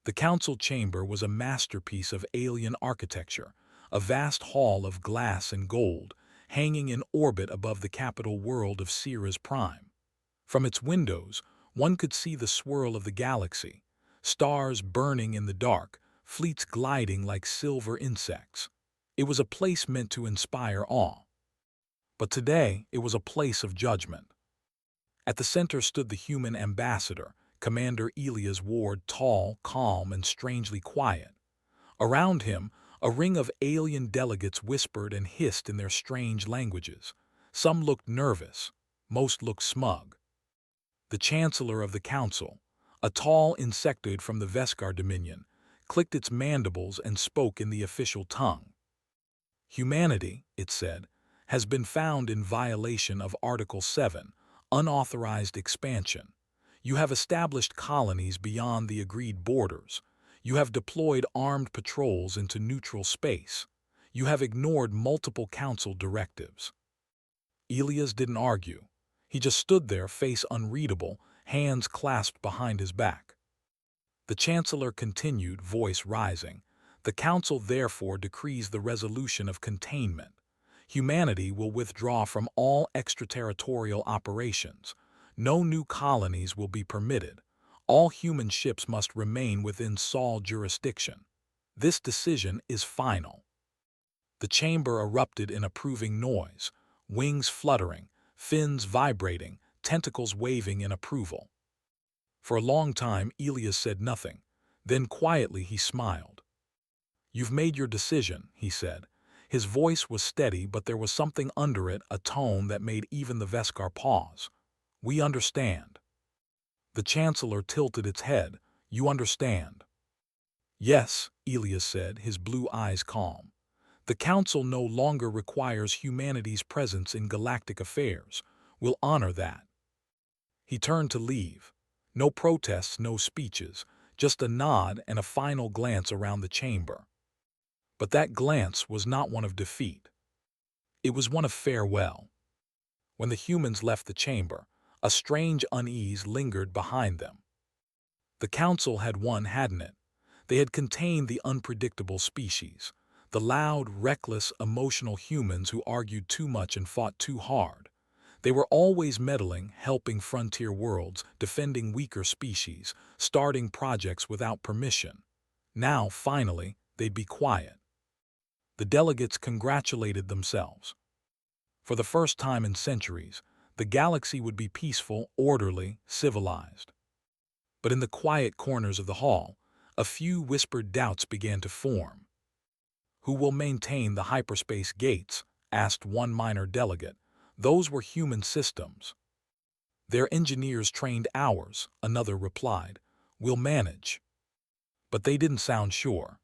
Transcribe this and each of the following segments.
The council chamber was a masterpiece of alien architecture, a vast hall of glass and gold, hanging in orbit above the capital world of Sirius Prime. From its windows, one could see the swirl of the galaxy, stars burning in the dark, fleets gliding like silver insects. It was a place meant to inspire awe. But today, it was a place of judgment. At the center stood the human ambassador, Commander Elias Ward, tall, calm, and strangely quiet. Around him, a ring of alien delegates whispered and hissed in their strange languages. Some looked nervous, most looked smug. The Chancellor of the Council, a tall insectoid from the Veskar Dominion, clicked its mandibles and spoke in the official tongue. Humanity, it said, has been found in violation of Article 7, unauthorized expansion. You have established colonies beyond the agreed borders. You have deployed armed patrols into neutral space. You have ignored multiple council directives. Elias didn't argue. He just stood there, face unreadable, hands clasped behind his back. The Chancellor continued, voice rising. The Council therefore decrees the resolution of containment. Humanity will withdraw from all extraterritorial operations. No new colonies will be permitted. All human ships must remain within Sol jurisdiction. This decision is final. The chamber erupted in approving noise, wings fluttering, fins vibrating, tentacles waving in approval. For a long time, Elias said nothing. Then quietly he smiled. "You've made your decision," he said. His voice was steady, but there was something under it, a tone that made even the Veskar pause. "We understand." The Chancellor tilted its head. "You understand?" "Yes," Elias said, his blue eyes calm. "The Council no longer requires humanity's presence in galactic affairs. We'll honor that." He turned to leave. No protests, no speeches, just a nod and a final glance around the chamber. But that glance was not one of defeat. It was one of farewell. When the humans left the chamber, a strange unease lingered behind them. The Council had won, hadn't it? They had contained the unpredictable species, the loud, reckless, emotional humans who argued too much and fought too hard. They were always meddling, helping frontier worlds, defending weaker species, starting projects without permission. Now, finally, they'd be quiet. The delegates congratulated themselves. For the first time in centuries, the galaxy would be peaceful, orderly, civilized. But in the quiet corners of the hall, a few whispered doubts began to form. "Who will maintain the hyperspace gates?" asked one minor delegate. "Those were human systems." "Their engineers trained ours," another replied. "We'll manage." But they didn't sound sure.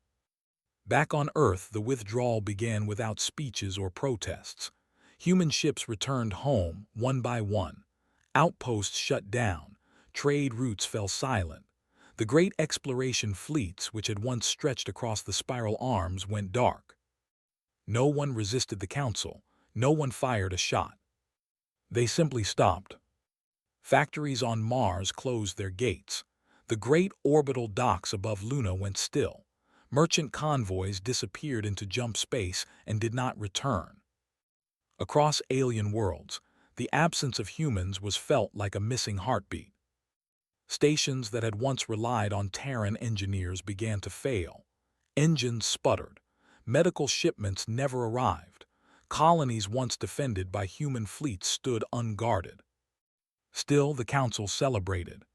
Back on Earth, the withdrawal began without speeches or protests. Human ships returned home, one by one. Outposts shut down. Trade routes fell silent. The great exploration fleets, which had once stretched across the spiral arms, went dark. No one resisted the Council. No one fired a shot. They simply stopped. Factories on Mars closed their gates. The great orbital docks above Luna went still. Merchant convoys disappeared into jump space and did not return. Across alien worlds, the absence of humans was felt like a missing heartbeat. Stations that had once relied on Terran engineers began to fail. Engines sputtered. Medical shipments never arrived. Colonies once defended by human fleets stood unguarded. Still, the Council celebrated.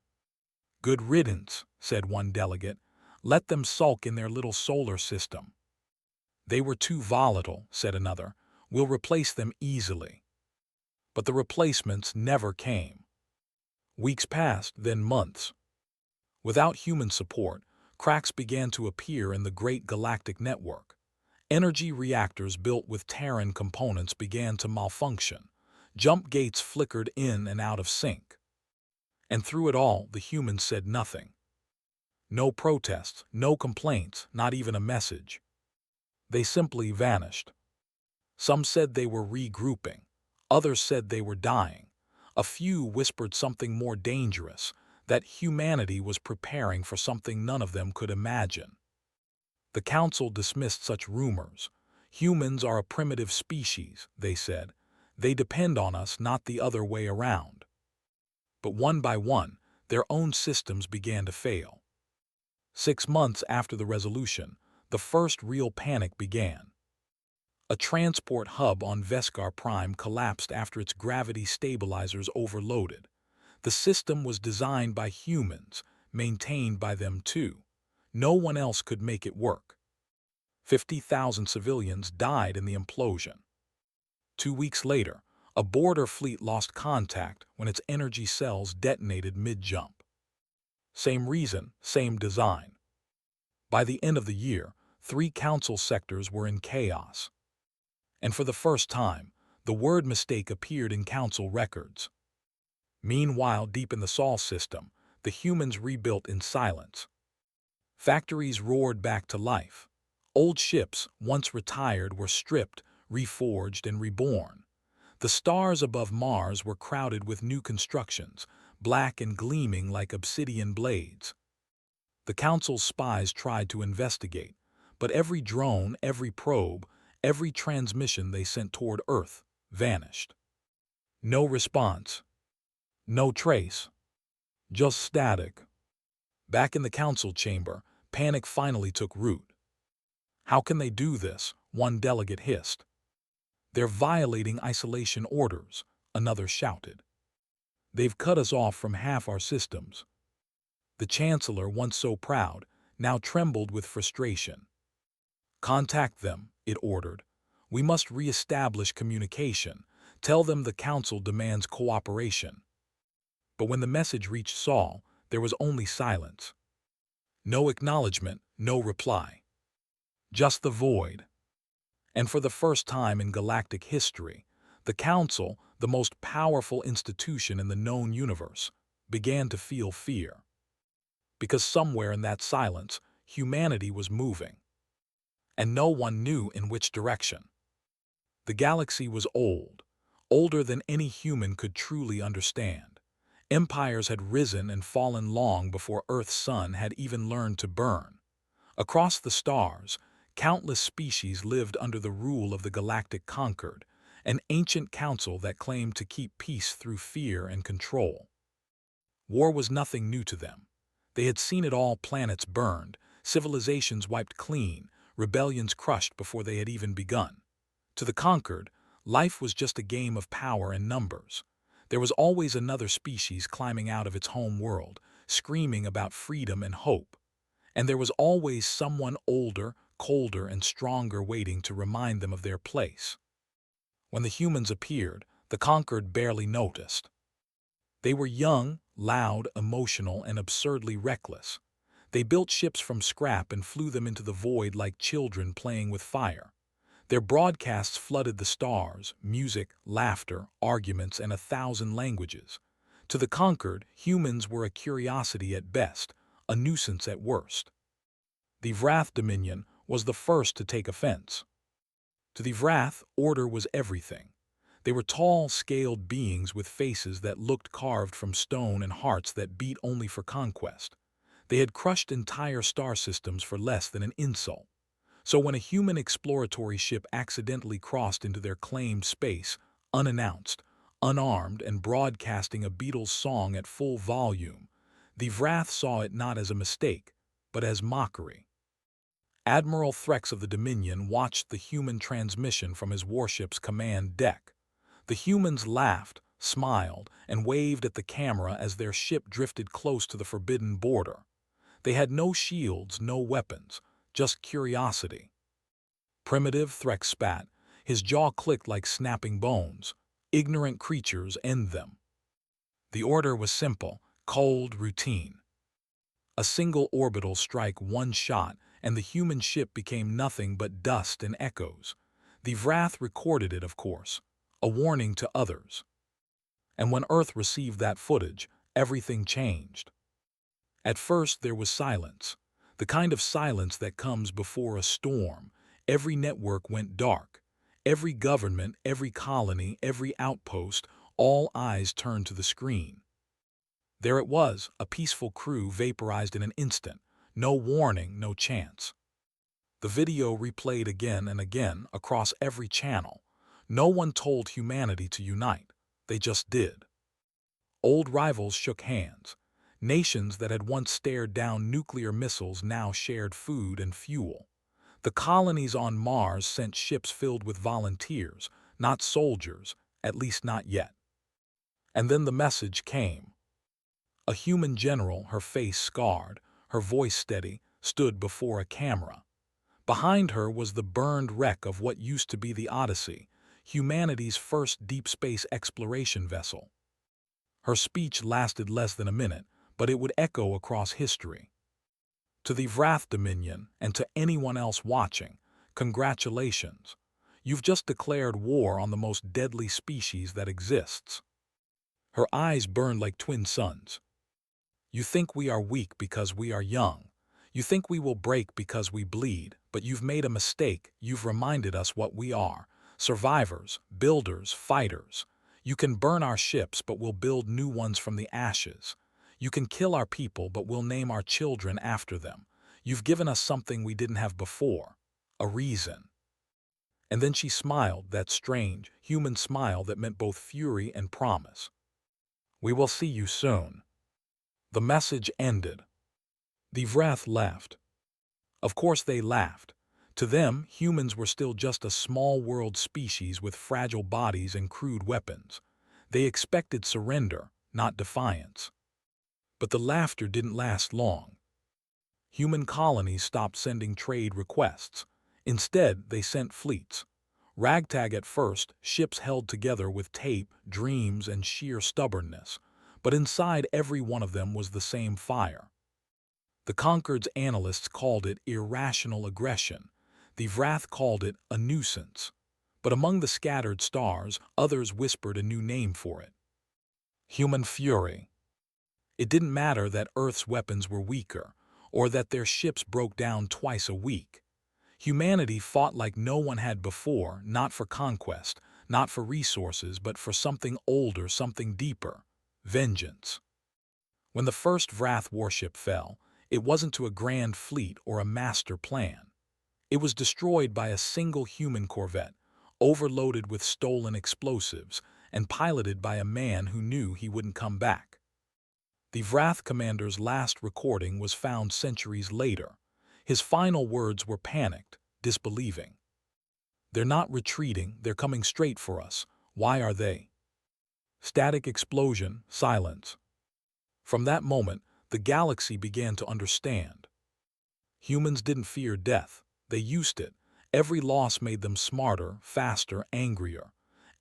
"Good riddance," said one delegate. "Let them sulk in their little solar system." "They were too volatile," said another. "We'll replace them easily." But the replacements never came. Weeks passed, then months. Without human support, cracks began to appear in the great galactic network. Energy reactors built with Terran components began to malfunction. Jump gates flickered in and out of sync. And through it all, the humans said nothing. No protests, no complaints, not even a message. They simply vanished. Some said they were regrouping. Others said they were dying. A few whispered something more dangerous, that humanity was preparing for something none of them could imagine. The council dismissed such rumors. Humans are a primitive species, they said. They depend on us, not the other way around. But one by one, their own systems began to fail. 6 months after the resolution, the first real panic began. A transport hub on Veskar Prime collapsed after its gravity stabilizers overloaded. The system was designed by humans, maintained by them too. No one else could make it work. 50,000 civilians died in the implosion. 2 weeks later, a border fleet lost contact when its energy cells detonated mid-jump. Same reason, same design. By the end of the year, 3 council sectors were in chaos. And for the first time, the word mistake appeared in council records. Meanwhile, deep in the Sol system, the humans rebuilt in silence. Factories roared back to life. Old ships, once retired, were stripped, reforged, and reborn. The stars above Mars were crowded with new constructions, black and gleaming like obsidian blades. The Council's spies tried to investigate, but every drone, every probe, every transmission they sent toward Earth vanished. No response. No trace. Just static. Back in the council chamber, panic finally took root. "How can they do this?" one delegate hissed. "They're violating isolation orders," another shouted. "They've cut us off from half our systems." The chancellor, once so proud, now trembled with frustration. "Contact them," it ordered. "We must re-establish communication. Tell them the council demands cooperation." But when the message reached Saul, there was only silence. No acknowledgement, no reply. Just the void. And for the first time in galactic history, the Council, the most powerful institution in the known universe, began to feel fear. Because somewhere in that silence, humanity was moving. And no one knew in which direction. The galaxy was old, older than any human could truly understand. Empires had risen and fallen long before Earth's sun had even learned to burn. Across the stars, countless species lived under the rule of the Galactic Concord, an ancient council that claimed to keep peace through fear and control. War was nothing new to them. They had seen it all: planets burned, civilizations wiped clean, rebellions crushed before they had even begun. To the Conquered, life was just a game of power and numbers. There was always another species climbing out of its home world, screaming about freedom and hope. And there was always someone older, colder, and stronger waiting to remind them of their place. When the humans appeared, the Conquered barely noticed. They were young, loud, emotional, and absurdly reckless. They built ships from scrap and flew them into the void like children playing with fire. Their broadcasts flooded the stars: music, laughter, arguments, and 1,000 languages. To the Conquered, humans were a curiosity at best, a nuisance at worst. The Vrath Dominion was the first to take offense. To the Vrath, order was everything. They were tall, scaled beings with faces that looked carved from stone and hearts that beat only for conquest. They had crushed entire star systems for less than an insult. So when a human exploratory ship accidentally crossed into their claimed space, unannounced, unarmed, and broadcasting a Beatles song at full volume, the Vrath saw it not as a mistake, but as mockery. Admiral Threx of the Dominion watched the human transmission from his warship's command deck. The humans laughed, smiled, and waved at the camera as their ship drifted close to the forbidden border. They had no shields, no weapons, just curiosity. "Primitive," Threx spat. His jaw clicked like snapping bones. "Ignorant creatures, end them." The order was simple, cold, routine. A single orbital strike, one shot, and the human ship became nothing but dust and echoes. The Vrath recorded it, of course, a warning to others. And when Earth received that footage, everything changed. At first there was silence, the kind of silence that comes before a storm. Every network went dark. Every government, every colony, every outpost, all eyes turned to the screen. There it was, a peaceful crew vaporized in an instant. No warning, no chance. The video replayed again and again across every channel. No one told humanity to unite. They just did. Old rivals shook hands. Nations that had once stared down nuclear missiles now shared food and fuel. The colonies on Mars sent ships filled with volunteers, not soldiers, at least not yet. And then the message came. A human general, her face scarred, her voice steady, stood before a camera. Behind her was the burned wreck of what used to be the Odyssey, humanity's first deep space exploration vessel. Her speech lasted less than a minute, but it would echo across history. To the Vrath Dominion, and to anyone else watching, congratulations. You've just declared war on the most deadly species that exists. Her eyes burned like twin suns. You think we are weak because we are young. You think we will break because we bleed, but you've made a mistake. You've reminded us what we are. Survivors, builders, fighters. You can burn our ships, but we'll build new ones from the ashes. You can kill our people, but we'll name our children after them. You've given us something we didn't have before. A reason. And then she smiled, that strange, human smile that meant both fury and promise. We will see you soon. The message ended. The Vrath laughed. Of course they laughed. To them, humans were still just a small world species with fragile bodies and crude weapons. They expected surrender, not defiance. But the laughter didn't last long. Human colonies stopped sending trade requests. Instead, they sent fleets. Ragtag at first, ships held together with tape, dreams, and sheer stubbornness. But inside every one of them was the same fire. The Concord's analysts called it irrational aggression. The Vrath called it a nuisance. But among the scattered stars, others whispered a new name for it. Human fury. It didn't matter that Earth's weapons were weaker, or that their ships broke down twice a week. Humanity fought like no one had before, not for conquest, not for resources, but for something older, something deeper. Vengeance. When the first Vrath warship fell, it wasn't to a grand fleet or a master plan. It was destroyed by a single human corvette, overloaded with stolen explosives, and piloted by a man who knew he wouldn't come back. The Vrath commander's last recording was found centuries later. His final words were panicked, disbelieving. They're not retreating, they're coming straight for us. Why are they? Static explosion, silence. From that moment, the galaxy began to understand. Humans didn't fear death. They used it. Every loss made them smarter, faster, angrier.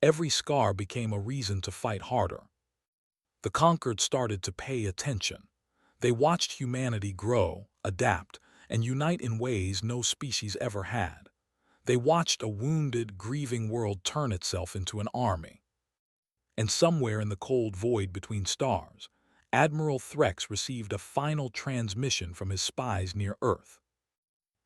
Every scar became a reason to fight harder. The conquered started to pay attention. They watched humanity grow, adapt, and unite in ways no species ever had. They watched a wounded, grieving world turn itself into an army. And somewhere in the cold void between stars, Admiral Threx received a final transmission from his spies near Earth.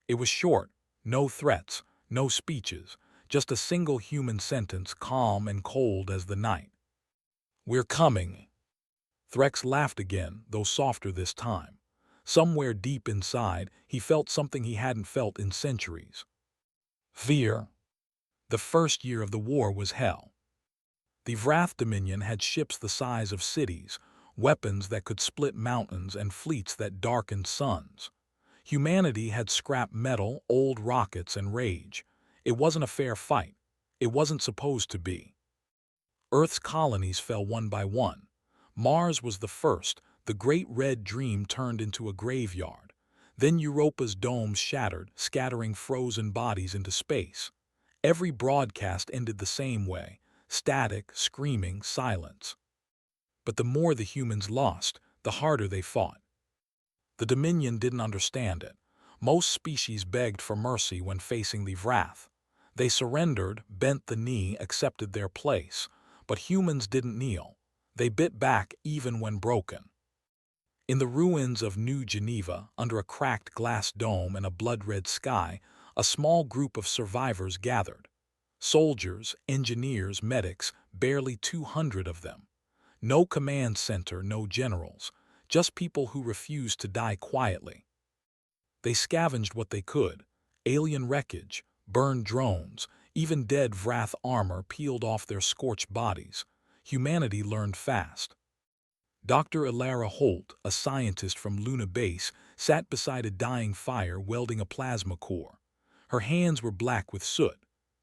It was short, no threats, no speeches, just a single human sentence, calm and cold as the night. We're coming. Threx laughed again, though softer this time. Somewhere deep inside, he felt something he hadn't felt in centuries. Fear. The first year of the war was hell. The Vrath Dominion had ships the size of cities, weapons that could split mountains, and fleets that darkened suns. Humanity had scrap metal, old rockets, and rage. It wasn't a fair fight. It wasn't supposed to be. Earth's colonies fell one by one. Mars was the first. The great red dream turned into a graveyard. Then Europa's domes shattered, scattering frozen bodies into space. Every broadcast ended the same way: static, screaming, silence. But the more the humans lost, the harder they fought. The Dominion didn't understand it. Most species begged for mercy when facing the Vrath. They surrendered, bent the knee, accepted their place. But humans didn't kneel. They bit back even when broken. In the ruins of New Geneva, under a cracked glass dome and a blood-red sky, a small group of survivors gathered. Soldiers, engineers, medics, barely 200 of them. No command center, no generals, just people who refused to die quietly. They scavenged what they could: alien wreckage, burned drones, even dead Vrath armor peeled off their scorched bodies. Humanity learned fast. Dr. Ilara Holt, a scientist from Luna Base, sat beside a dying fire welding a plasma core. Her hands were black with soot.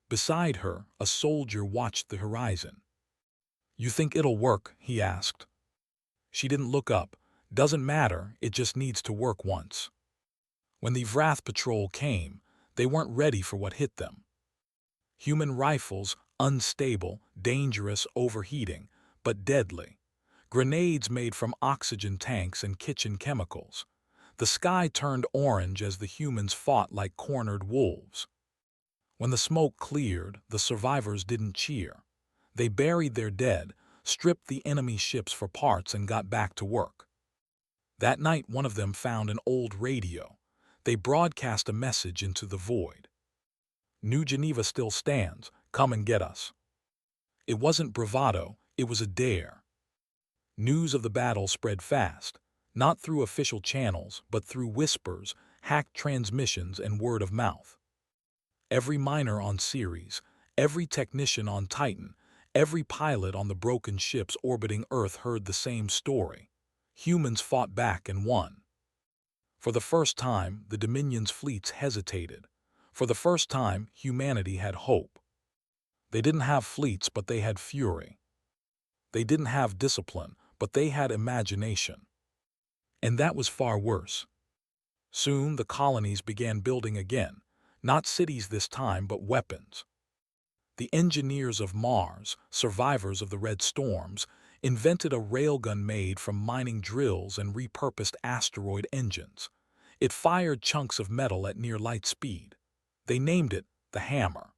Beside her, a soldier watched the horizon. "You think it'll work?" he asked. She didn't look up. "Doesn't matter, it just needs to work once." When the Vrath patrol came, they weren't ready for what hit them. Human rifles, unstable, dangerous, overheating, but deadly. Grenades made from oxygen tanks and kitchen chemicals. The sky turned orange as the humans fought like cornered wolves. When the smoke cleared, the survivors didn't cheer. They buried their dead, stripped the enemy ships for parts, and got back to work. That night, one of them found an old radio. They broadcast a message into the void. "New Geneva still stands. Come and get us." It wasn't bravado, it was a dare. News of the battle spread fast, not through official channels, but through whispers, hacked transmissions, and word of mouth. Every miner on Ceres, every technician on Titan, every pilot on the broken ships orbiting Earth heard the same story. Humans fought back and won. For the first time, the Dominion's fleets hesitated. For the first time, humanity had hope. They didn't have fleets, but they had fury. They didn't have discipline, but they had imagination. And that was far worse. Soon, the colonies began building again, not cities this time, but weapons. The engineers of Mars, survivors of the Red Storms, invented a railgun made from mining drills and repurposed asteroid engines. It fired chunks of metal at near light speed. They named it the Hammer.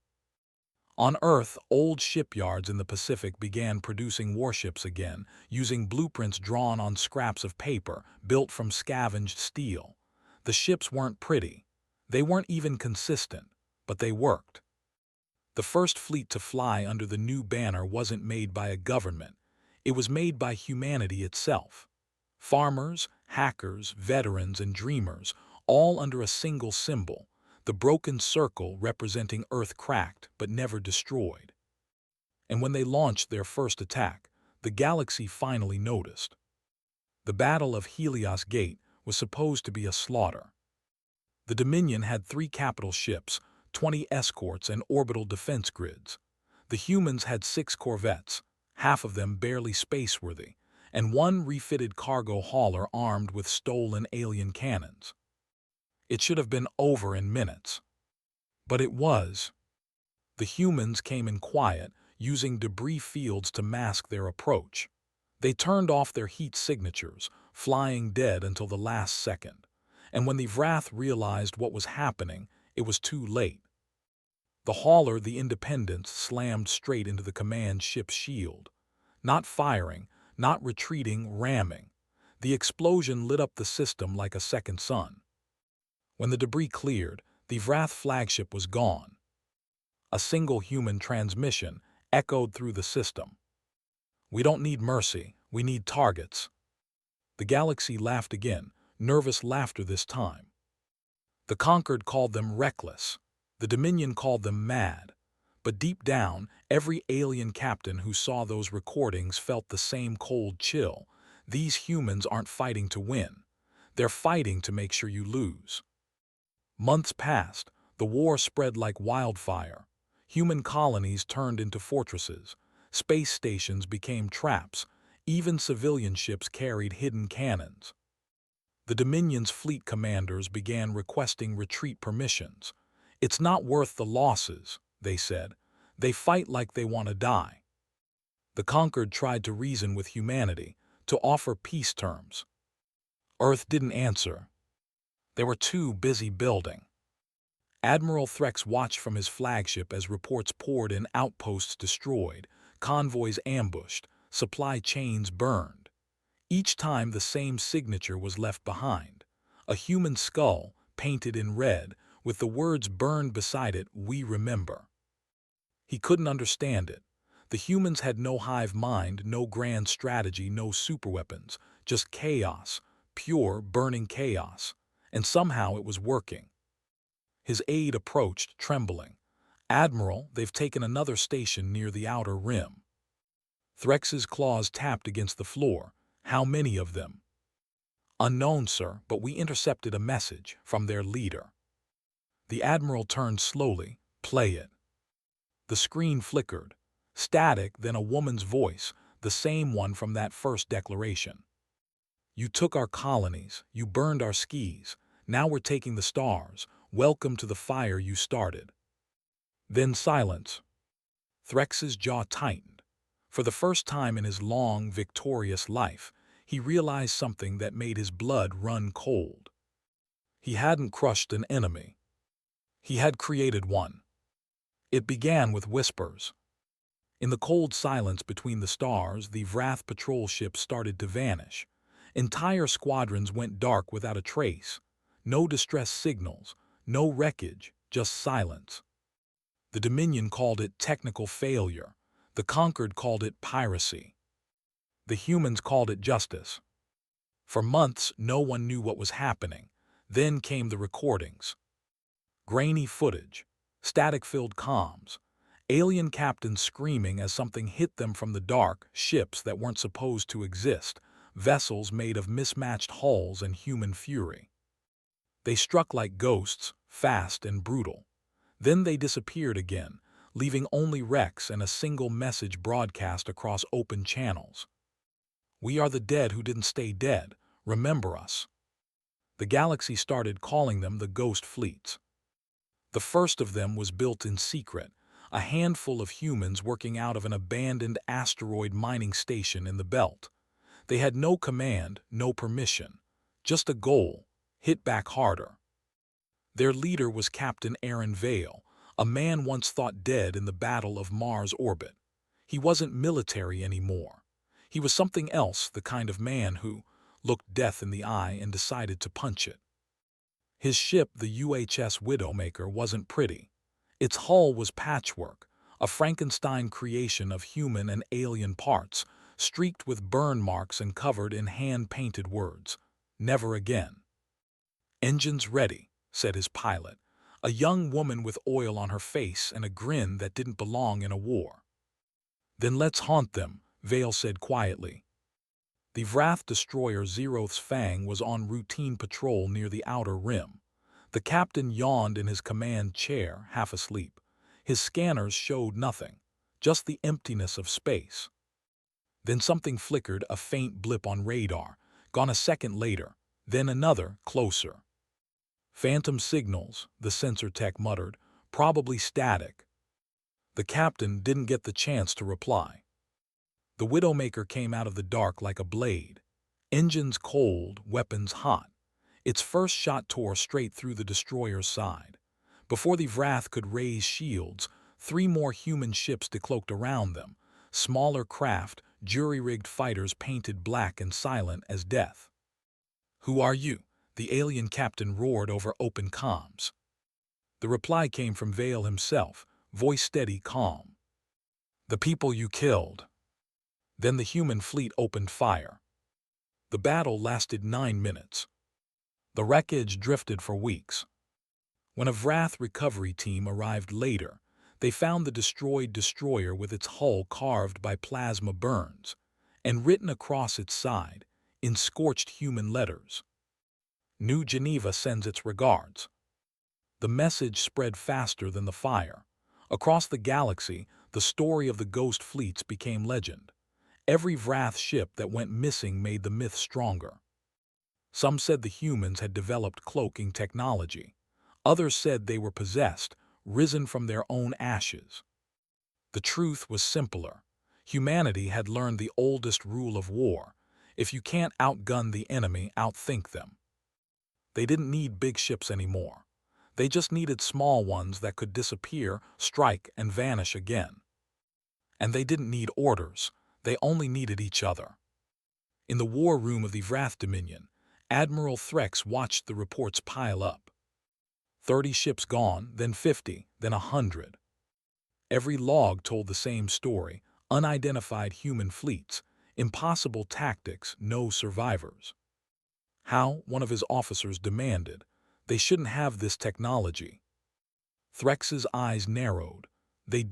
On Earth, old shipyards in the Pacific began producing warships again, using blueprints drawn on scraps of paper, built from scavenged steel. The ships weren't pretty. They weren't even consistent, but they worked. The first fleet to fly under the new banner wasn't made by a government. It was made by humanity itself. Farmers, hackers, veterans, and dreamers, all under a single symbol, the broken circle representing Earth cracked but never destroyed. And when they launched their first attack, the galaxy finally noticed. The Battle of Helios Gate was supposed to be a slaughter. The Dominion had 3 capital ships, 20 escorts, and orbital defense grids. The humans had 6 corvettes, half of them barely spaceworthy, and 1 refitted cargo hauler armed with stolen alien cannons. It should have been over in minutes. But it was. The humans came in quiet, using debris fields to mask their approach. They turned off their heat signatures, flying dead until the last second. And when the Vrath realized what was happening, it was too late. The hauler, the Independence, slammed straight into the command ship's shield. Not firing, not retreating, ramming. The explosion lit up the system like a second sun. When the debris cleared, the Vrath flagship was gone. A single human transmission echoed through the system. "We don't need mercy, we need targets." The galaxy laughed again, nervous laughter this time. The conquered called them reckless. The Dominion called them mad. But deep down, every alien captain who saw those recordings felt the same cold chill. These humans aren't fighting to win. They're fighting to make sure you lose. Months passed. The war spread like wildfire. Human colonies turned into fortresses. Space stations became traps. Even civilian ships carried hidden cannons. The Dominion's fleet commanders began requesting retreat permissions. "It's not worth the losses," they said. "They fight like they want to die." The conquered tried to reason with humanity, to offer peace terms. Earth didn't answer. They were too busy building. Admiral Threx watched from his flagship as reports poured in: outposts destroyed, convoys ambushed, supply chains burned. Each time the same signature was left behind: a human skull, painted in red, with the words burned beside it, "We remember." He couldn't understand it. The humans had no hive mind, no grand strategy, no superweapons, just chaos, pure, burning chaos. And somehow it was working. His aide approached, trembling. "Admiral, they've taken another station near the outer rim." Threx's claws tapped against the floor. "How many of them?" "Unknown, sir, but we intercepted a message from their leader." The admiral turned slowly. "Play it." The screen flickered. Static, then a woman's voice, the same one from that first declaration. "You took our colonies, you burned our skis, now we're taking the stars. Welcome to the fire you started." Then silence. Threx's jaw tightened. For the first time in his long, victorious life, he realized something that made his blood run cold. He hadn't crushed an enemy. He had created one. It began with whispers. In the cold silence between the stars, the Wrath patrol ships started to vanish. Entire squadrons went dark without a trace. No distress signals, no wreckage, just silence. The Dominion called it technical failure. The Conquered called it piracy. The humans called it justice. For months, no one knew what was happening. Then came the recordings. Grainy footage, static-filled comms, alien captains screaming as something hit them from the dark, ships that weren't supposed to exist, vessels made of mismatched hulls and human fury. They struck like ghosts, fast and brutal. Then they disappeared again, leaving only wrecks and a single message broadcast across open channels. "We are the dead who didn't stay dead. Remember us." The galaxy started calling them the Ghost Fleets. The first of them was built in secret, a handful of humans working out of an abandoned asteroid mining station in the belt. They had no command, no permission, just a goal: hit back harder. Their leader was Captain Aaron Vale, a man once thought dead in the Battle of Mars orbit. He wasn't military anymore. He was something else, the kind of man who looked death in the eye and decided to punch it. His ship, the UHS Widowmaker, wasn't pretty. Its hull was patchwork, a Frankenstein creation of human and alien parts, streaked with burn marks and covered in hand-painted words: "Never again." "Engines ready," said his pilot, a young woman with oil on her face and a grin that didn't belong in a war. "Then let's haunt them," Vale said quietly. The Wrath destroyer Zeroth's Fang was on routine patrol near the outer rim. The captain yawned in his command chair, half asleep. His scanners showed nothing, just the emptiness of space. Then something flickered, a faint blip on radar, gone a second later, then another, closer. "Phantom signals," the sensor tech muttered, "probably static." The captain didn't get the chance to reply. The Widowmaker came out of the dark like a blade. Engines cold, weapons hot. Its first shot tore straight through the destroyer's side. Before the Wrath could raise shields, 3 more human ships decloaked around them, smaller craft, jury-rigged fighters painted black and silent as death. "Who are you?" the alien captain roared over open comms. The reply came from Vale himself, voice steady, calm. "The people you killed." Then the human fleet opened fire. The battle lasted 9 minutes. The wreckage drifted for weeks. When a Wrath recovery team arrived later, they found the destroyed destroyer with its hull carved by plasma burns, and written across its side, in scorched human letters: "New Geneva sends its regards." The message spread faster than the fire. Across the galaxy, the story of the Ghost Fleets became legend. Every Wrath ship that went missing made the myth stronger. Some said the humans had developed cloaking technology. Others said they were possessed, risen from their own ashes. The truth was simpler. Humanity had learned the oldest rule of war: if you can't outgun the enemy, outthink them. They didn't need big ships anymore. They just needed small ones that could disappear, strike, and vanish again. And they didn't need orders. They only needed each other. In the war room of the Wrath Dominion, Admiral Threx watched the reports pile up. 30 ships gone, then 50, then 100. Every log told the same story: Unidentified human fleets, impossible tactics, no survivors. How, one of his officers demanded, they shouldn't have this technology. Threx's eyes narrowed. They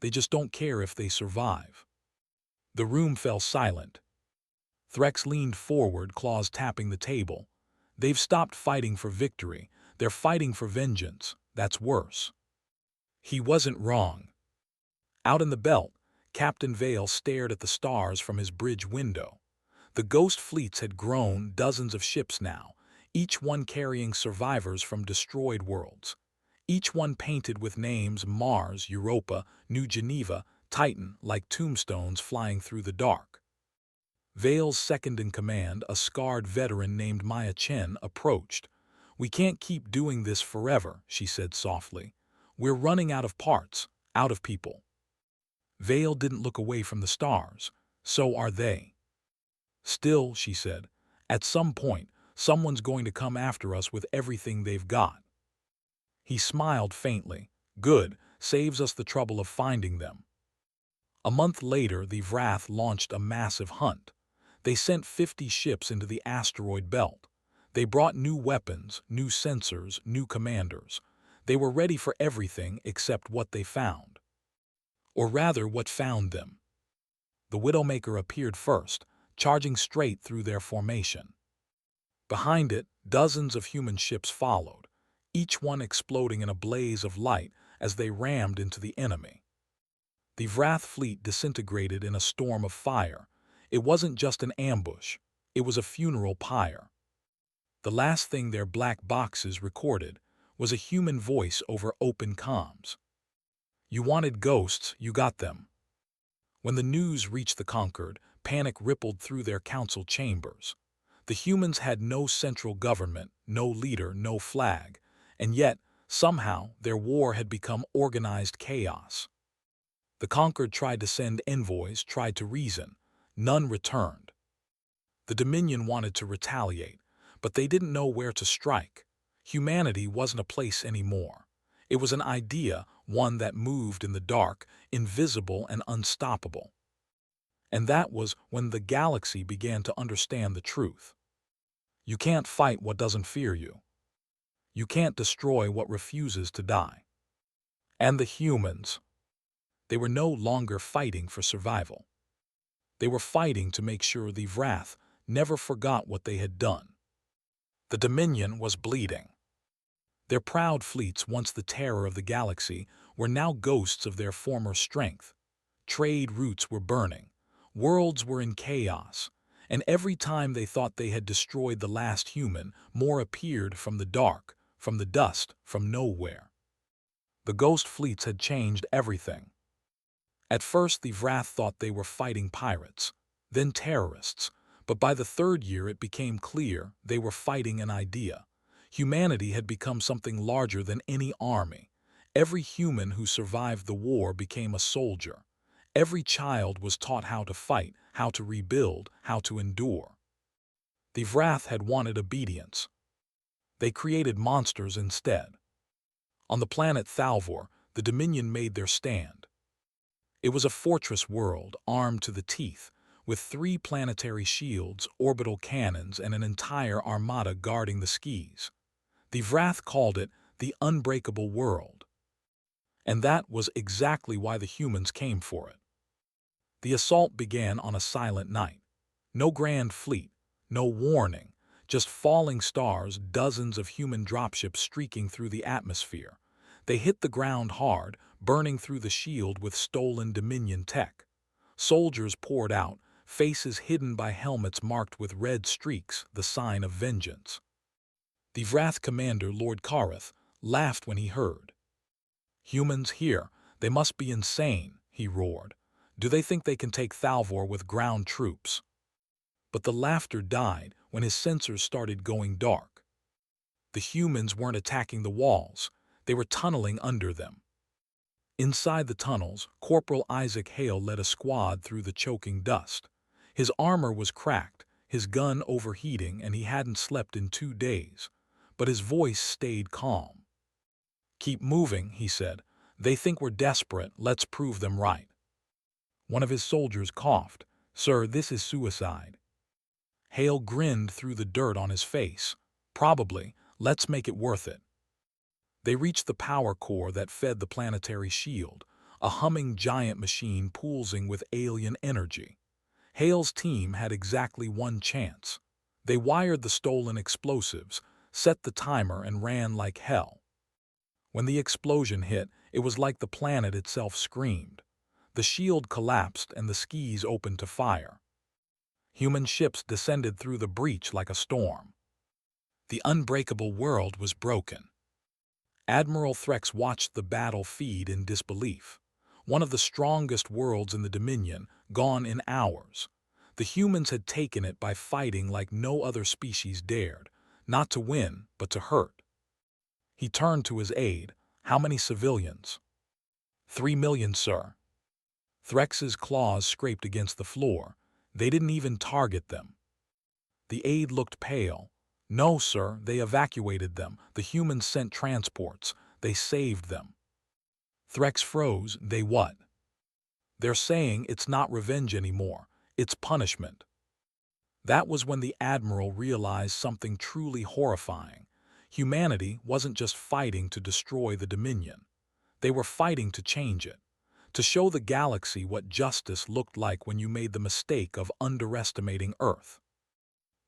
just don't care if they survive. The room fell silent. Threx leaned forward, claws tapping the table. They've stopped fighting for victory. They're fighting for vengeance. That's worse. He wasn't wrong. Out in the belt, Captain Vale stared at the stars from his bridge window. The ghost fleets had grown, dozens of ships now, each one carrying survivors from destroyed worlds. Each one painted with names Mars, Europa, New Geneva, Titan, like tombstones flying through the dark. Vale's second-in-command, a scarred veteran named Maya Chen, approached. "We can't keep doing this forever," she said softly. "We're running out of parts, out of people." Vale didn't look away from the stars. "So are they." "Still," she said, "at some point, someone's going to come after us with everything they've got." He smiled faintly. "Good, saves us the trouble of finding them." A month later, the Wrath launched a massive hunt. They sent 50 ships into the asteroid belt. They brought new weapons, new sensors, new commanders. They were ready for everything except what they found. Or rather, what found them. The Widowmaker appeared first, charging straight through their formation. Behind it, dozens of human ships followed, each one exploding in a blaze of light as they rammed into the enemy. The Wrath fleet disintegrated in a storm of fire. It wasn't just an ambush, it was a funeral pyre. The last thing their black boxes recorded was a human voice over open comms. "You wanted ghosts, you got them." When the news reached the conquered, panic rippled through their council chambers. The humans had no central government, no leader, no flag, and yet, somehow, their war had become organized chaos. The conquered tried to send envoys, tried to reason. None returned. The Dominion wanted to retaliate, but they didn't know where to strike. Humanity wasn't a place anymore. It was an idea, one that moved in the dark, invisible and unstoppable. And that was when the galaxy began to understand the truth. You can't fight what doesn't fear you. You can't destroy what refuses to die. And the humans, they were no longer fighting for survival. They were fighting to make sure the Wrath never forgot what they had done. The Dominion was bleeding. Their proud fleets, once the terror of the galaxy, were now ghosts of their former strength. Trade routes were burning. Worlds were in chaos. And every time they thought they had destroyed the last human, more appeared from the dark, from the dust, from nowhere. The ghost fleets had changed everything. At first, the Wrath thought they were fighting pirates, then terrorists, but by the third year it became clear they were fighting an idea. Humanity had become something larger than any army. Every human who survived the war became a soldier. Every child was taught how to fight, how to rebuild, how to endure. The Wrath had wanted obedience. They created monsters instead. On the planet Thalvor, the Dominion made their stand. It was a fortress world, armed to the teeth, with 3 planetary shields, orbital cannons, and an entire armada guarding the skies. The Wrath called it the unbreakable world. And that was exactly why the humans came for it. The assault began on a silent night. No grand fleet, no warning, just falling stars, dozens of human dropships streaking through the atmosphere. They hit the ground hard, burning through the shield with stolen Dominion tech. Soldiers poured out, faces hidden by helmets marked with red streaks, the sign of vengeance. The Wrath commander, Lord Kareth, laughed when he heard. "Humans here, they must be insane," he roared. "Do they think they can take Thalvor with ground troops?" But the laughter died when his sensors started going dark. The humans weren't attacking the walls, they were tunneling under them. Inside the tunnels, Corporal Isaac Hale led a squad through the choking dust. His armor was cracked, his gun overheating, and he hadn't slept in 2 days. But his voice stayed calm. "Keep moving," he said. "They think we're desperate, let's prove them right." One of his soldiers coughed. "Sir, this is suicide." Hale grinned through the dirt on his face. "Probably. Let's make it worth it." They reached the power core that fed the planetary shield, a humming giant machine pulsing with alien energy. Hale's team had exactly one chance. They wired the stolen explosives, set the timer, and ran like hell. When the explosion hit, it was like the planet itself screamed. The shield collapsed and the skis opened to fire. Human ships descended through the breach like a storm. The unbreakable world was broken. Admiral Threx watched the battle feed in disbelief. One of the strongest worlds in the Dominion, gone in hours. The humans had taken it by fighting like no other species dared, not to win, but to hurt. He turned to his aide. "How many civilians?" 3 million, sir." Threx's claws scraped against the floor. "They didn't even target them." The aide looked pale. "No, sir, they evacuated them. The humans sent transports. They saved them." Threx froze. "They what?" "They're saying it's not revenge anymore. It's punishment." That was when the Admiral realized something truly horrifying. Humanity wasn't just fighting to destroy the Dominion. They were fighting to change it, to show the galaxy what justice looked like when you made the mistake of underestimating Earth.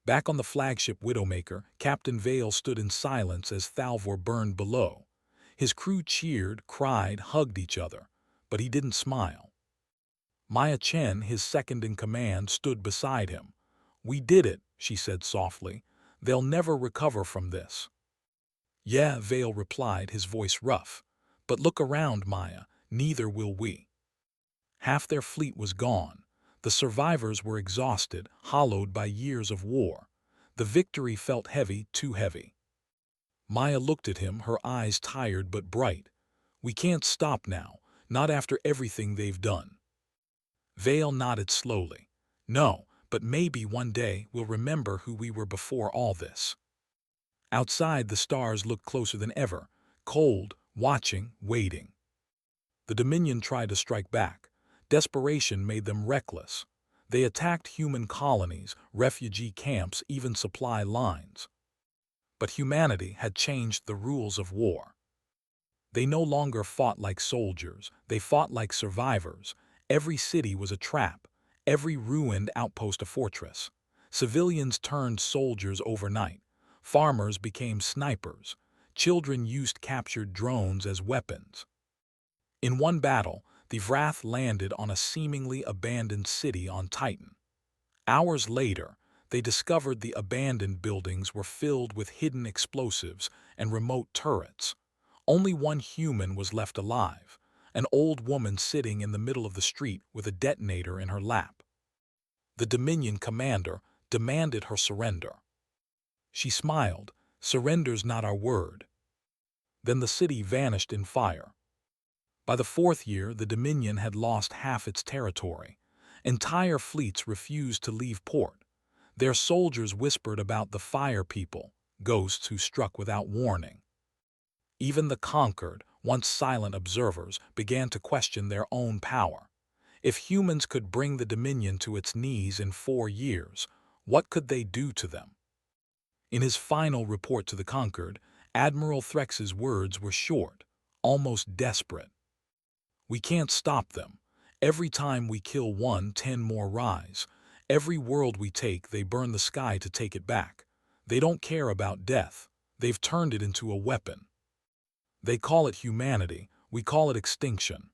Back on the flagship Widowmaker, Captain Vale stood in silence as Thalvor burned below. His crew cheered, cried, hugged each other, but he didn't smile. Maya Chen, his second-in-command, stood beside him. "We did it," she said softly. "They'll never recover from this." "Yeah," Vale replied, his voice rough. "But look around, Maya. Neither will we." Half their fleet was gone. The survivors were exhausted, hollowed by years of war. The victory felt heavy, too heavy. Maya looked at him, her eyes tired but bright. "We can't stop now, not after everything they've done." Vale nodded slowly. "No, but maybe one day we'll remember who we were before all this." Outside, the stars looked closer than ever, cold, watching, waiting. The Dominion tried to strike back. Desperation made them reckless. They attacked human colonies, refugee camps, even supply lines. But humanity had changed the rules of war. They no longer fought like soldiers, they fought like survivors. Every city was a trap, every ruined outpost a fortress. Civilians turned soldiers overnight. Farmers became snipers. Children used captured drones as weapons. In one battle, the Wrath landed on a seemingly abandoned city on Titan. Hours later, they discovered the abandoned buildings were filled with hidden explosives and remote turrets. Only one human was left alive, an old woman sitting in the middle of the street with a detonator in her lap. The Dominion commander demanded her surrender. She smiled. "Surrender's not our word." Then the city vanished in fire. By the fourth year, the Dominion had lost half its territory. Entire fleets refused to leave port. Their soldiers whispered about the Fire People, ghosts who struck without warning. Even the conquered, once silent observers, began to question their own power. If humans could bring the Dominion to its knees in 4 years, what could they do to them? In his final report to the conquered, Admiral Threx's words were short, almost desperate. "We can't stop them. Every time we kill one, 10 more rise. Every world we take, they burn the sky to take it back. They don't care about death. They've turned it into a weapon. They call it humanity. We call it extinction."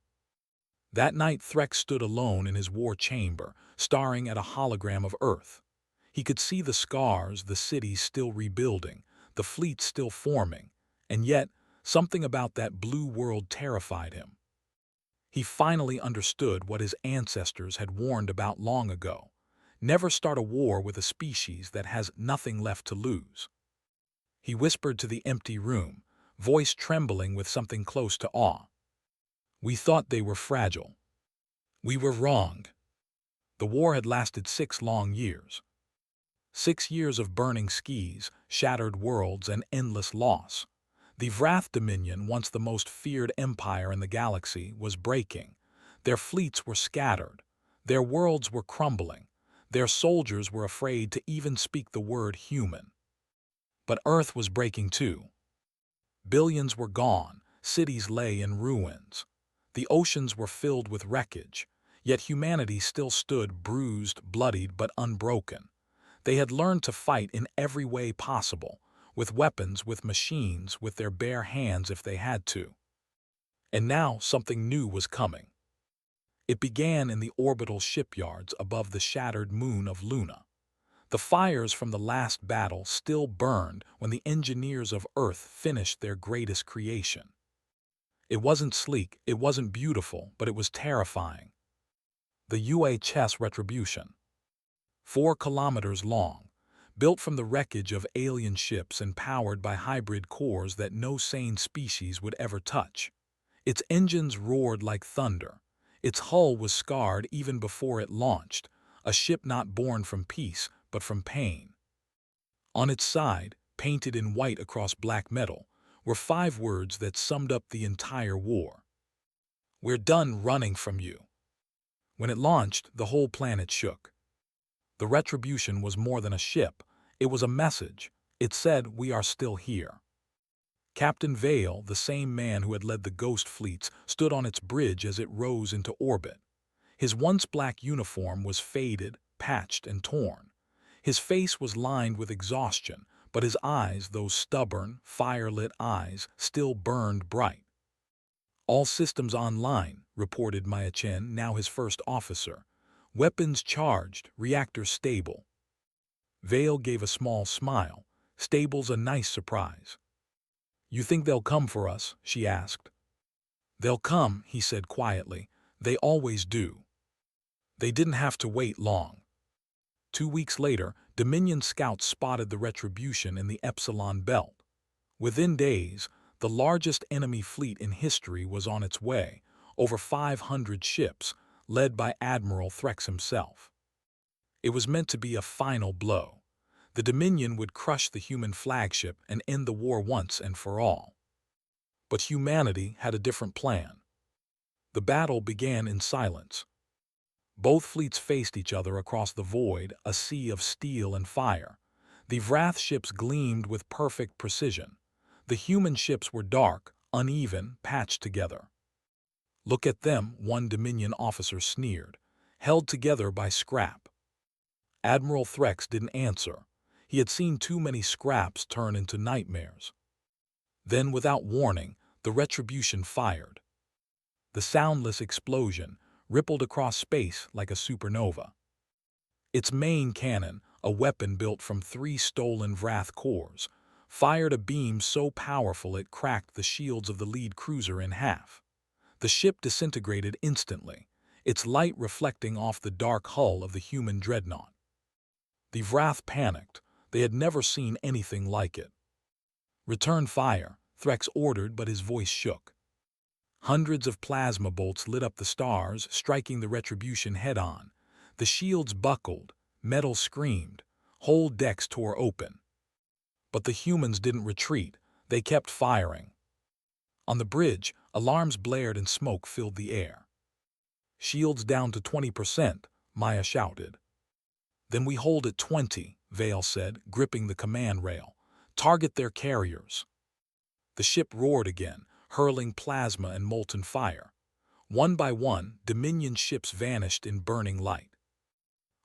That night, Threx stood alone in his war chamber, staring at a hologram of Earth. He could see the scars, the cities still rebuilding, the fleets still forming, and yet something about that blue world terrified him. He finally understood what his ancestors had warned about long ago. Never start a war with a species that has nothing left to lose. He whispered to the empty room, voice trembling with something close to awe. "We thought they were fragile. We were wrong." The war had lasted 6 long years. 6 years of burning skis, shattered worlds, and endless loss. The Wrath Dominion, once the most feared empire in the galaxy, was breaking. Their fleets were scattered. Their worlds were crumbling. Their soldiers were afraid to even speak the word human. But Earth was breaking too. Billions were gone, cities lay in ruins. The oceans were filled with wreckage, yet humanity still stood bruised, bloodied, but unbroken. They had learned to fight in every way possible, with weapons, with machines, with their bare hands if they had to. And now something new was coming. It began in the orbital shipyards above the shattered moon of Luna. The fires from the last battle still burned when the engineers of Earth finished their greatest creation. It wasn't sleek, it wasn't beautiful, but it was terrifying. The UHS Retribution. 4 kilometers long, built from the wreckage of alien ships and powered by hybrid cores that no sane species would ever touch. Its engines roared like thunder. Its hull was scarred even before it launched, a ship not born from peace, but from pain. On its side, painted in white across black metal, were 5 words that summed up the entire war. "We're done running from you." When it launched, the whole planet shook. The Retribution was more than a ship. It was a message. It said, "We are still here." Captain Vale, the same man who had led the Ghost fleets, stood on its bridge as it rose into orbit. His once black uniform was faded, patched, and torn. His face was lined with exhaustion, but his eyes, those stubborn, fire-lit eyes, still burned bright. "All systems online," reported Maya Chen, now his first officer. "Weapons charged, reactors stable." Vale gave a small smile. "Stable's a nice surprise." "You think they'll come for us?" she asked. "They'll come," he said quietly. "They always do." They didn't have to wait long. 2 weeks later, Dominion scouts spotted the Retribution in the Epsilon Belt. Within days, the largest enemy fleet in history was on its way, over 500 ships, led by Admiral Threx himself. It was meant to be a final blow. The Dominion would crush the human flagship and end the war once and for all. But humanity had a different plan. The battle began in silence. Both fleets faced each other across the void, a sea of steel and fire. The Wrath ships gleamed with perfect precision. The human ships were dark, uneven, patched together. "Look at them," one Dominion officer sneered, "held together by scrap." Admiral Threx didn't answer. He had seen too many scraps turn into nightmares. Then, without warning, the Retribution fired. The soundless explosion rippled across space like a supernova. Its main cannon, a weapon built from 3 stolen Wrath cores, fired a beam so powerful it cracked the shields of the lead cruiser in half. The ship disintegrated instantly, its light reflecting off the dark hull of the human dreadnought. The Wrath panicked. They had never seen anything like it. "Return fire," Threx ordered, but his voice shook. Hundreds of plasma bolts lit up the stars, striking the Retribution head-on. The shields buckled, metal screamed, whole decks tore open. But the humans didn't retreat. They kept firing. On the bridge, alarms blared and smoke filled the air. "Shields down to 20%, Maya shouted. "Then we hold at 20, Vale said, gripping the command rail. "Target their carriers." The ship roared again, hurling plasma and molten fire. One by one, Dominion ships vanished in burning light.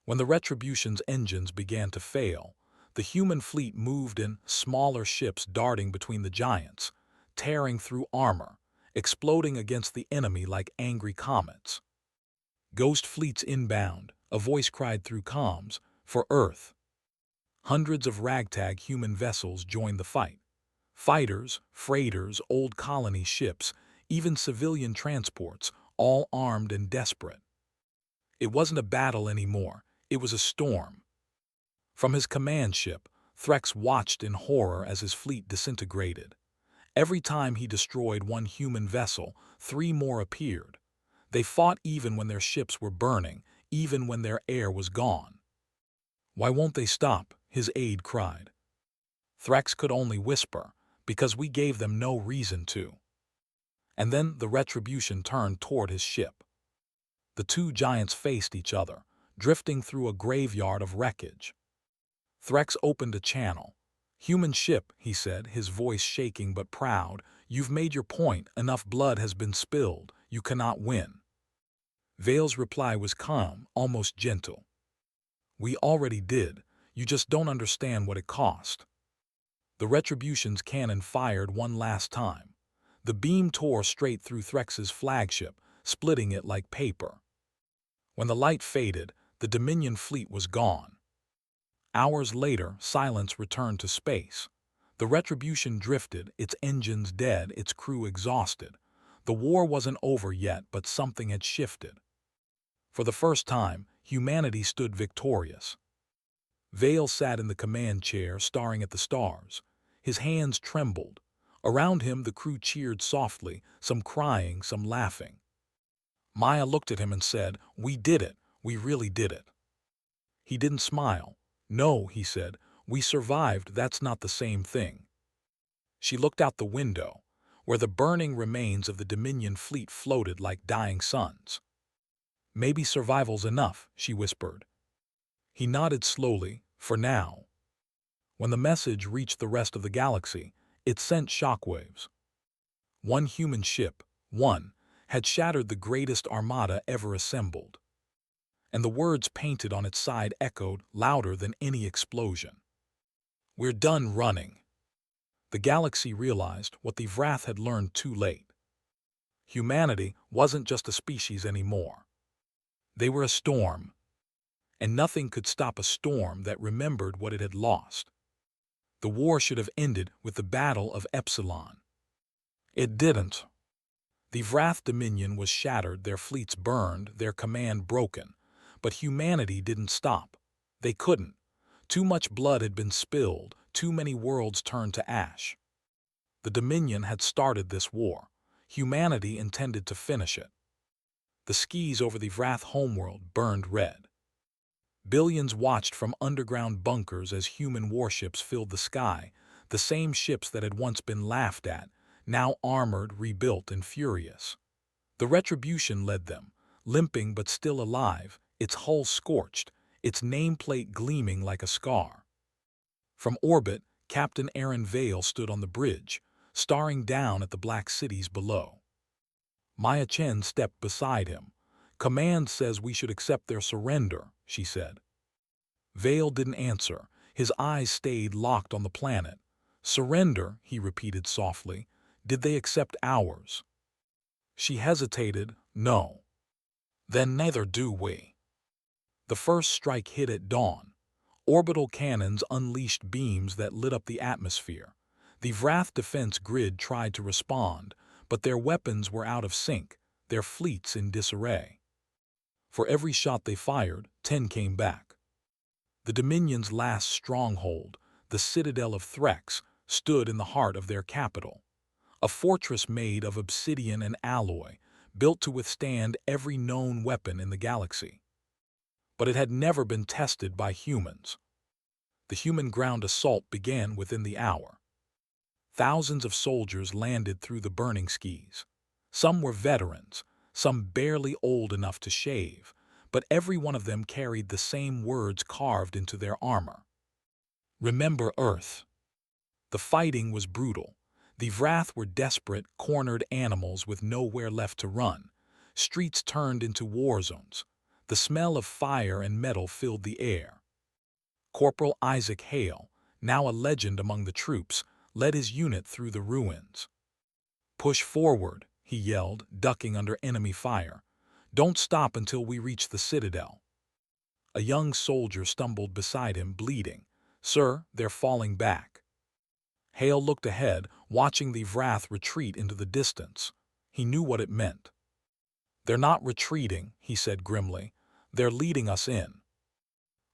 When the Retribution's engines began to fail, the human fleet moved in, smaller ships darting between the giants, tearing through armor, exploding against the enemy like angry comets. "Ghost fleets inbound," a voice cried through comms, "for Earth." Hundreds of ragtag human vessels joined the fight. Fighters, freighters, old colony ships, even civilian transports, all armed and desperate. It wasn't a battle anymore, it was a storm. From his command ship, Threx watched in horror as his fleet disintegrated. Every time he destroyed one human vessel, 3 more appeared. They fought even when their ships were burning, even when their air was gone. "Why won't they stop?" his aide cried. Threx could only whisper, "Because we gave them no reason to." And then the Retribution turned toward his ship. The two giants faced each other, drifting through a graveyard of wreckage. Threx opened a channel. "Human ship," he said, his voice shaking but proud. "You've made your point. Enough blood has been spilled. You cannot win." Vale's reply was calm, almost gentle. "We already did. You just don't understand what it cost." The Retribution's cannon fired one last time. The beam tore straight through Threx's flagship, splitting it like paper. When the light faded, the Dominion fleet was gone. Hours later, silence returned to space. The Retribution drifted, its engines dead, its crew exhausted. The war wasn't over yet, but something had shifted. For the first time, humanity stood victorious. Vale sat in the command chair, staring at the stars. His hands trembled. Around him, the crew cheered softly, some crying, some laughing. Maya looked at him and said, "We did it. We really did it." He didn't smile. "No," he said, "we survived. That's not the same thing." She looked out the window, where the burning remains of the Dominion fleet floated like dying suns. "Maybe survival's enough," she whispered. He nodded slowly, "for now." When the message reached the rest of the galaxy, it sent shockwaves. One human ship, one, had shattered the greatest armada ever assembled. And the words painted on its side echoed louder than any explosion. "We're done running." The galaxy realized what the Vrath had learned too late. Humanity wasn't just a species anymore. They were a storm. And nothing could stop a storm that remembered what it had lost. The war should have ended with the Battle of Epsilon. It didn't. The Vrath Dominion was shattered, their fleets burned, their command broken. But humanity didn't stop. They couldn't. Too much blood had been spilled, too many worlds turned to ash. The Dominion had started this war. Humanity intended to finish it. The skies over the Vrath homeworld burned red. Billions watched from underground bunkers as human warships filled the sky, the same ships that had once been laughed at, now armored, rebuilt, and furious. The Retribution led them, limping but still alive, its hull scorched, its nameplate gleaming like a scar. From orbit, Captain Aaron Vale stood on the bridge, staring down at the black cities below. Maya Chen stepped beside him. "Command says we should accept their surrender," she said. Vale didn't answer. His eyes stayed locked on the planet. "Surrender," he repeated softly. "Did they accept ours?" She hesitated. "No." "Then neither do we." The first strike hit at dawn. Orbital cannons unleashed beams that lit up the atmosphere. The Vrath defense grid tried to respond, but their weapons were out of sync, their fleets in disarray. For every shot they fired, 10 came back. The Dominion's last stronghold, the citadel of Threx, stood in the heart of their capital. A fortress made of obsidian and alloy, built to withstand every known weapon in the galaxy. But it had never been tested by humans. The human ground assault began within the hour. Thousands of soldiers landed through the burning skies. Some were veterans, some barely old enough to shave, but every one of them carried the same words carved into their armor. "Remember Earth." The fighting was brutal. The Vrath were desperate, cornered animals with nowhere left to run. Streets turned into war zones. The smell of fire and metal filled the air. Corporal Isaac Hale, now a legend among the troops, led his unit through the ruins. "Push forward," he yelled, ducking under enemy fire. "Don't stop until we reach the citadel." A young soldier stumbled beside him, bleeding. "Sir, they're falling back." Hale looked ahead, watching the Vrath retreat into the distance. He knew what it meant. "They're not retreating," he said grimly. "They're leading us in."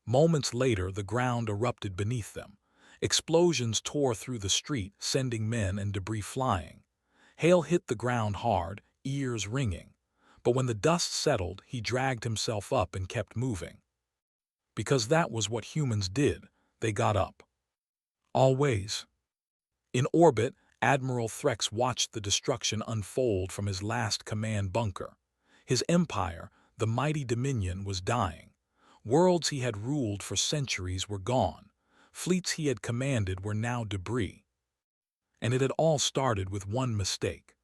Moments later, the ground erupted beneath them. Explosions tore through the street, sending men and debris flying. Hale hit the ground hard, ears ringing. But when the dust settled, he dragged himself up and kept moving. Because that was what humans did. They got up. Always. In orbit, Admiral Threx watched the destruction unfold from his last command bunker. His empire, The mighty Dominion was dying. Worlds he had ruled for centuries were gone. Fleets he had commanded were now debris. And it had all started with one mistake.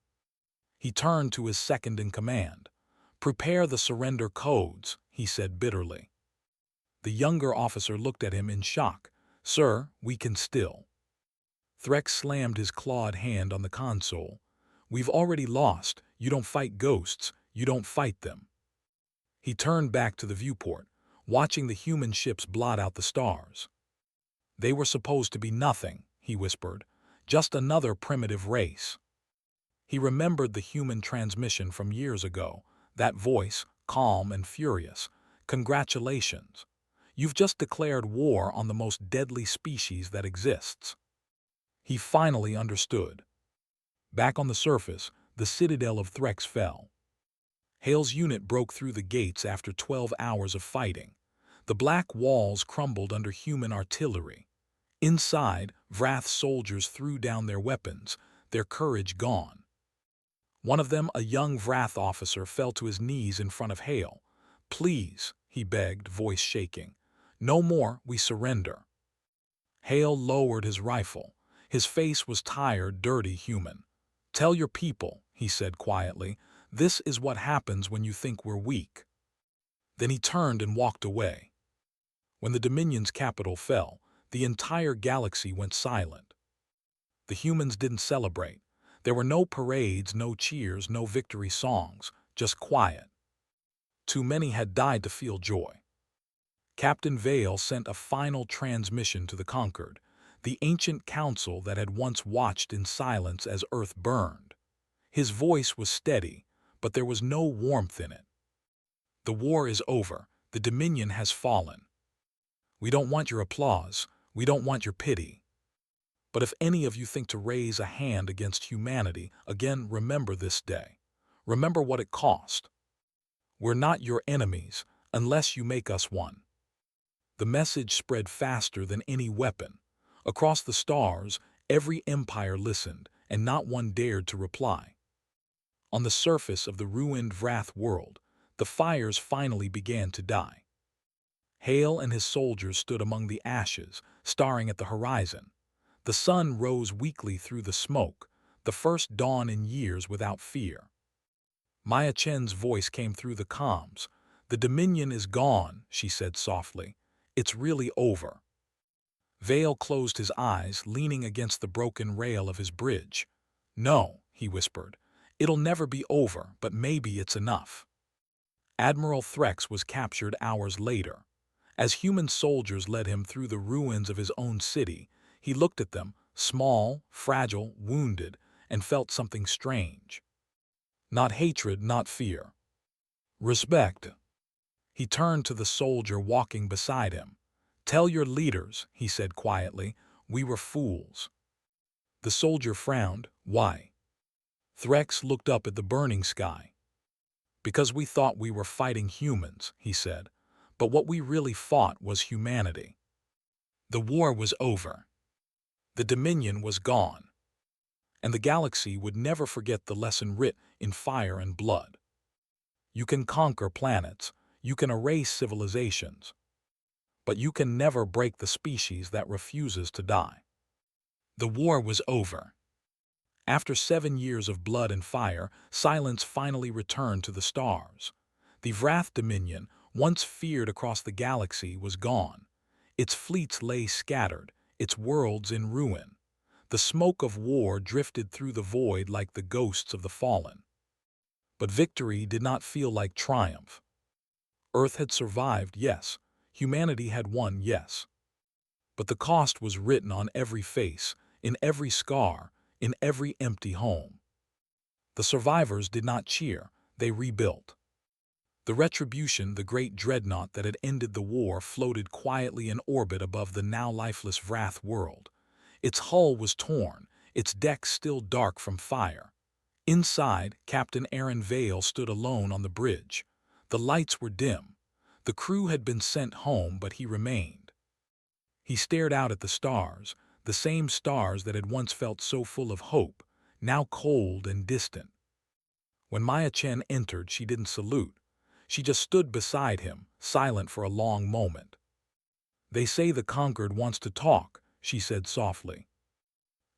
He turned to his second-in-command. "Prepare the surrender codes," he said bitterly. The younger officer looked at him in shock. "Sir, we can still." Threx slammed his clawed hand on the console. "We've already lost. You don't fight ghosts. You don't fight them." He turned back to the viewport, watching the human ships blot out the stars. "They were supposed to be nothing," he whispered. "Just another primitive race." He remembered the human transmission from years ago, that voice, calm and furious. "Congratulations. You've just declared war on the most deadly species that exists." He finally understood. Back on the surface, the citadel of Threx fell. Hale's unit broke through the gates after 12 hours of fighting. The black walls crumbled under human artillery. Inside, Vrath's soldiers threw down their weapons, their courage gone. One of them, a young Vrath officer, fell to his knees in front of Hale. "Please," he begged, voice shaking. "No more, we surrender." Hale lowered his rifle. His face was tired, dirty, human. "Tell your people," he said quietly, "this is what happens when you think we're weak." Then he turned and walked away. When the Dominion's capital fell, the entire galaxy went silent. The humans didn't celebrate. There were no parades, no cheers, no victory songs, just quiet. Too many had died to feel joy. Captain Vale sent a final transmission to the conquered, the ancient council that had once watched in silence as Earth burned. His voice was steady, but there was no warmth in it. "The war is over. The Dominion has fallen. We don't want your applause. We don't want your pity. But if any of you think to raise a hand against humanity, again, remember this day. Remember what it cost. We're not your enemies unless you make us one." The message spread faster than any weapon. Across the stars, every empire listened, and not one dared to reply. On the surface of the ruined Vrath world, the fires finally began to die. Hale and his soldiers stood among the ashes, staring at the horizon. The sun rose weakly through the smoke, the first dawn in years without fear. Maya Chen's voice came through the comms. "The Dominion is gone," she said softly. "It's really over." Vale closed his eyes, leaning against the broken rail of his bridge. "No," he whispered. "It'll never be over, but maybe it's enough." Admiral Threx was captured hours later. As human soldiers led him through the ruins of his own city, he looked at them, small, fragile, wounded, and felt something strange. Not hatred, not fear. Respect. He turned to the soldier walking beside him. "Tell your leaders," he said quietly, "we were fools." The soldier frowned. "Why?" Threx looked up at the burning sky. "Because we thought we were fighting humans," he said. "But what we really fought was humanity." The war was over. The Dominion was gone. And the galaxy would never forget the lesson writ in fire and blood. You can conquer planets, you can erase civilizations, but you can never break the species that refuses to die. The war was over. After 7 years of blood and fire, silence finally returned to the stars. The Vrath Dominion, once feared across the galaxy, was gone. Its fleets lay scattered, its worlds in ruin. The smoke of war drifted through the void like the ghosts of the fallen. But victory did not feel like triumph. Earth had survived, yes. Humanity had won, yes. But the cost was written on every face, in every scar, in every empty home. The survivors did not cheer, they rebuilt. The Retribution, the great dreadnought that had ended the war, floated quietly in orbit above the now lifeless Vrath world. Its hull was torn, its decks still dark from fire. Inside, Captain Aaron Vale stood alone on the bridge. The lights were dim. The crew had been sent home, but he remained. He stared out at the stars, the same stars that had once felt so full of hope, now cold and distant. When Maya Chen entered, she didn't salute. She just stood beside him, silent for a long moment. "They say the conquered wants to talk," she said softly.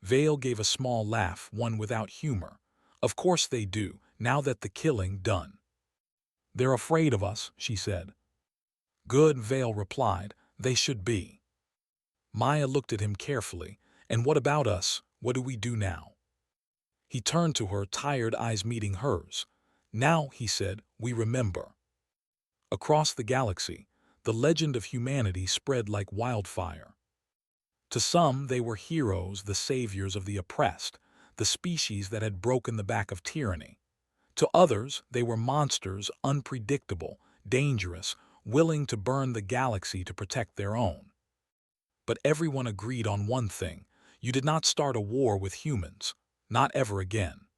Vale gave a small laugh, one without humor. "Of course they do, now that the killing done." "They're afraid of us," she said. "Good," Vale replied. "They should be." Maya looked at him carefully. "And what about us? What do we do now?" He turned to her, tired eyes meeting hers. "Now," he said, "we remember." Across the galaxy, the legend of humanity spread like wildfire. To some, they were heroes, the saviors of the oppressed, the species that had broken the back of tyranny. To others, they were monsters, unpredictable, dangerous, willing to burn the galaxy to protect their own. But everyone agreed on one thing: you did not start a war with humans, not ever again.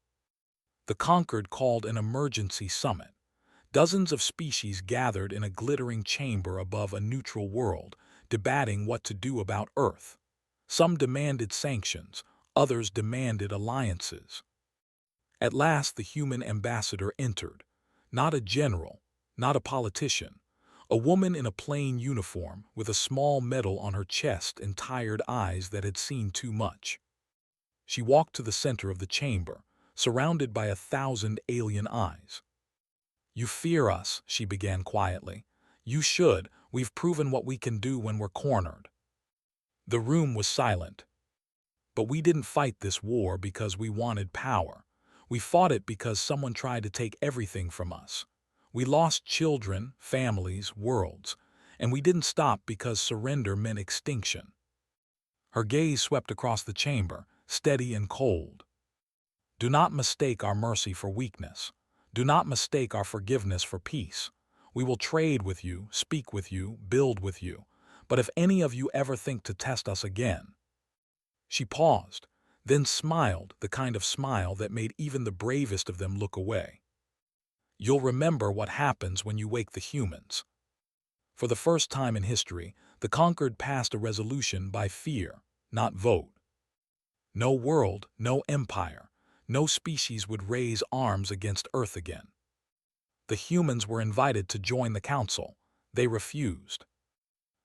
The conquered called an emergency summit. Dozens of species gathered in a glittering chamber above a neutral world, debating what to do about Earth. Some demanded sanctions, others demanded alliances. At last the human ambassador entered. Not a general, not a politician. A woman in a plain uniform, with a small medal on her chest and tired eyes that had seen too much. She walked to the center of the chamber, surrounded by 1,000 alien eyes. "You fear us," she began quietly. "You should. We've proven what we can do when we're cornered." The room was silent. "But we didn't fight this war because we wanted power. We fought it because someone tried to take everything from us. We lost children, families, worlds, and we didn't stop because surrender meant extinction." Her gaze swept across the chamber, steady and cold. "Do not mistake our mercy for weakness. Do not mistake our forgiveness for peace. We will trade with you, speak with you, build with you. But if any of you ever think to test us again—" She paused, then smiled, the kind of smile that made even the bravest of them look away. "You'll remember what happens when you wake the humans." For the first time in history, the conquered passed a resolution by fear, not vote. No world, no empire, no species would raise arms against Earth again. The humans were invited to join the council. They refused.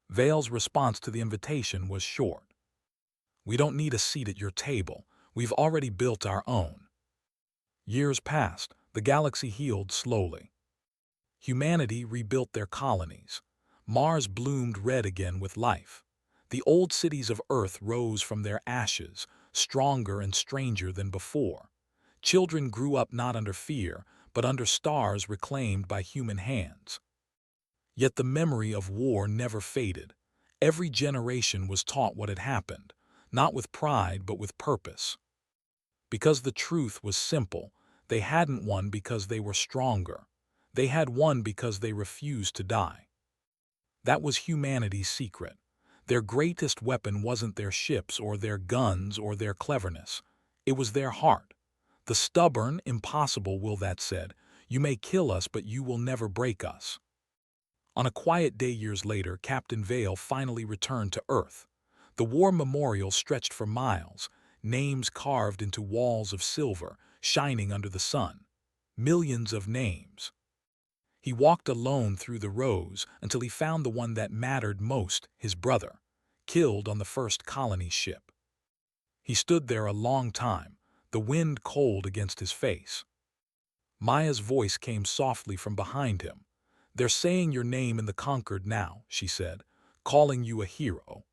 Vale's response to the invitation was short. "We don't need a seat at your table. We've already built our own." Years passed. The galaxy healed slowly. Humanity rebuilt their colonies. Mars bloomed red again with life. The old cities of Earth rose from their ashes, stronger and stranger than before. Children grew up not under fear, but under stars reclaimed by human hands. Yet the memory of war never faded. Every generation was taught what had happened, not with pride but with purpose. Because the truth was simple, they hadn't won because they were stronger. They had won because they refused to die. That was humanity's secret. Their greatest weapon wasn't their ships or their guns or their cleverness. It was their heart. The stubborn, impossible will that said, "You may kill us, but you will never break us." On a quiet day years later, Captain Vale finally returned to Earth. The war memorial stretched for miles, names carved into walls of silver, shining under the sun. Millions of names. He walked alone through the rows until he found the one that mattered most, his brother, killed on the first colony ship. He stood there a long time, the wind cold against his face. Maya's voice came softly from behind him. "They're saying your name in the conquered now," she said, "calling you a hero."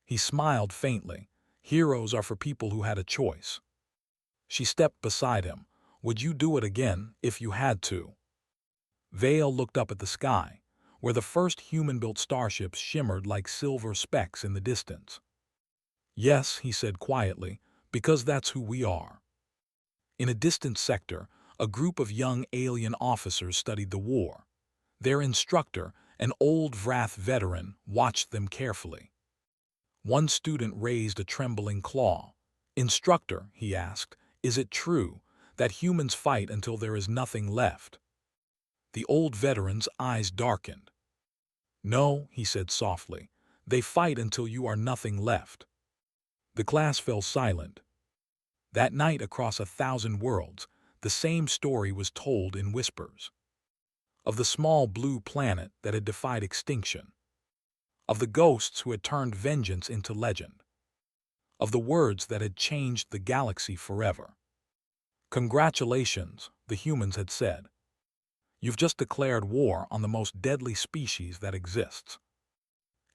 He smiled faintly. "Heroes are for people who had a choice." She stepped beside him. "Would you do it again, if you had to?" Vale looked up at the sky, where the first human-built starships shimmered like silver specks in the distance. "Yes," he said quietly, "because that's who we are." In a distant sector, a group of young alien officers studied the war. Their instructor, an old Vrath veteran, watched them carefully. One student raised a trembling claw. "Instructor," he asked, "is it true that humans fight until there is nothing left?" The old veteran's eyes darkened. "No," he said softly, "they fight until you are nothing left." The class fell silent. That night across 1,000 worlds, the same story was told in whispers. of the small blue planet that had defied extinction, of the ghosts who had turned vengeance into legend, of the words that had changed the galaxy forever. "Congratulations," the humans had said. "You've just declared war on the most deadly species that exists."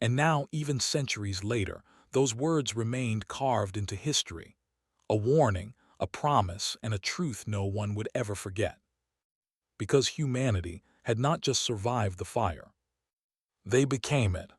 And now, even centuries later, those words remained carved into history, a warning, a promise, and a truth no one would ever forget. Because humanity had not just survived the fire. They became it.